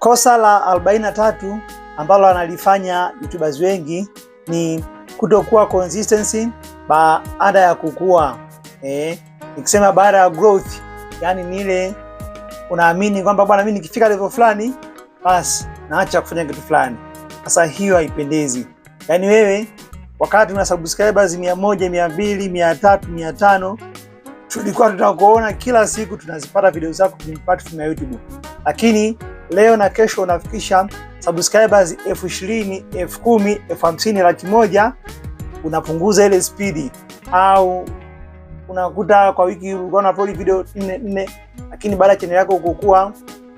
Kosa la 43 ambalo analifanya YouTubers wengi ni kutokuwa consistency baada ya kukua. Nikisema baada ya growth, yani ni ile unaamini kwamba bwana, mimi nikifika level fulani basi naacha kufanya kitu fulani. Sasa hiyo haipendezi. Yani wewe wakati una subscribers 100, 200, 300, 500 tulikuwa tunakuona kila siku tunazipata video zako kwenye platform ya YouTube. Lakini leo na kesho unafikisha subscribers 20,000, 10,000, 50,000, 100,000, unapunguza ile speed, au unakuta kwa wiki ulikuwa unaupload video 4, lakini baada ya channel yako kukua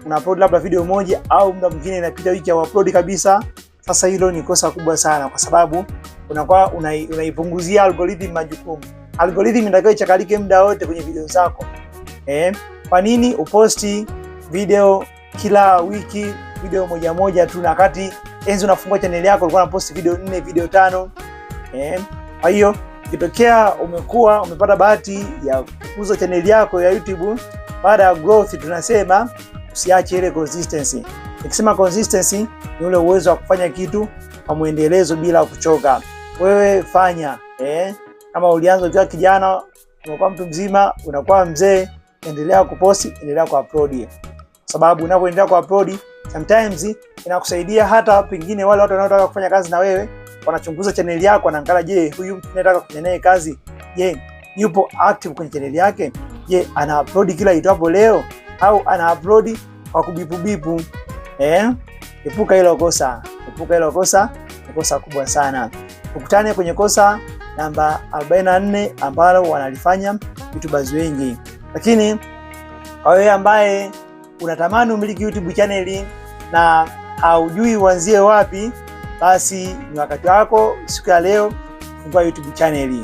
unaupload labda video moja, au muda mwingine inapita wiki ya upload kabisa. Sasa hilo ni kosa kubwa sana, kwa sababu unakuwa unaipunguzia algorithm majukumu. Algorithm inatakiwa ichakalike muda wote kwenye video zako. Kwa nini uposti video kila wiki, video moja tu, na wakati enzi unafungua channel yako ulikuwa unaposti video 4, video 5? Kwa hiyo ikitokea umepata bahati ya kukuza channel yako ya YouTube baada ya growth, tunasema usiache ile consistency. Nikisema consistency ni ule uwezo wa kufanya kitu kwa muendelezo bila kuchoka. Wewe fanya, kama ulianza ukiwa kijana, unakuwa mtu mzima, unakuwa mzee, endelea kuposti, endelea kuupload. Sababu unapoendelea kuupload, sometimes inakusaidia hata pengine wale watu wanaotaka kufanya kazi na wewe wanachunguza channel yako, wanaangalia, je, huyu mtu anataka kufanya naye kazi, je, yupo active kwenye channel yake, je, ana upload kila itwapo leo, au ana upload kwa kubipu. Epuka hilo kosa. Ni kosa kubwa sana. Ukutane kwenye kosa namba 44 ambalo wanalifanya YouTubers wengi. Lakini kwa wewe ambaye unatamani umiliki YouTube channel na haujui uanzie wapi, basi ni wakati wako siku ya leo kufungua YouTube channel.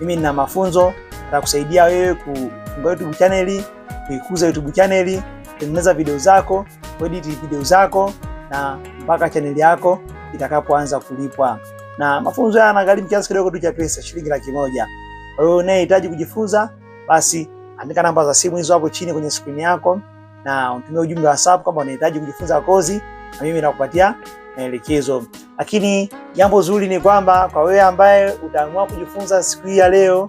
Mimi nina mafunzo yatakusaidia wewe kufungua YouTube channel, kuikuza YouTube channel, kutengeneza video zako, edit video zako, na mpaka channel yako itakapoanza kulipwa. Na mafunzo haya yanagharimu kiasi kidogo tu cha pesa, shilingi 100,000. Kwa hiyo unahitaji kujifunza, basi andika namba za simu hizo hapo chini kwenye screen yako, na utumie ujumbe wa WhatsApp kama unahitaji kujifunza kozi, na mimi nakupatia maelekezo. Lakini jambo zuri ni kwamba kwa wewe ambaye utaamua kujifunza siku hii ya leo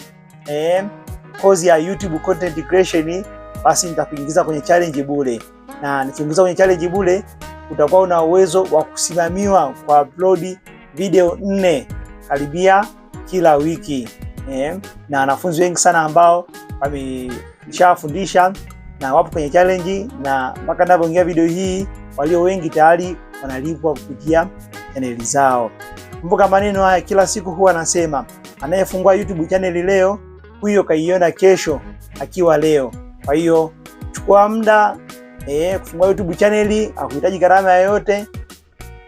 kozi ya YouTube content creation, basi nitakuingiza kwenye challenge bure. Na nikiingiza kwenye challenge bure, utakuwa una uwezo wa kusimamiwa kwa upload video 4 karibia kila wiki. Na wanafunzi wengi sana ambao wameshafundisha na wapo kwenye challenge, na mpaka ninapoingia video hii walio wengi tayari wanalipwa kupitia channel zao. Kumbuka maneno haya kila siku huwa nasema, anayefungua YouTube channel leo, huyo kaiona kesho akiwa leo. Kwa hiyo chukua muda kufungua YouTube channel, hakuhitaji gharama yoyote.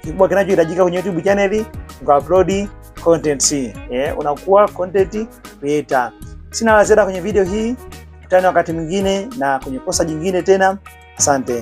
Kikubwa kinachohitajika kwenye YouTube channel ni kuupload content. Unakuwa content creator. Sina la ziada kwenye video hii. Tutane wakati mwingine na kwenye kosa jingine tena. Asante.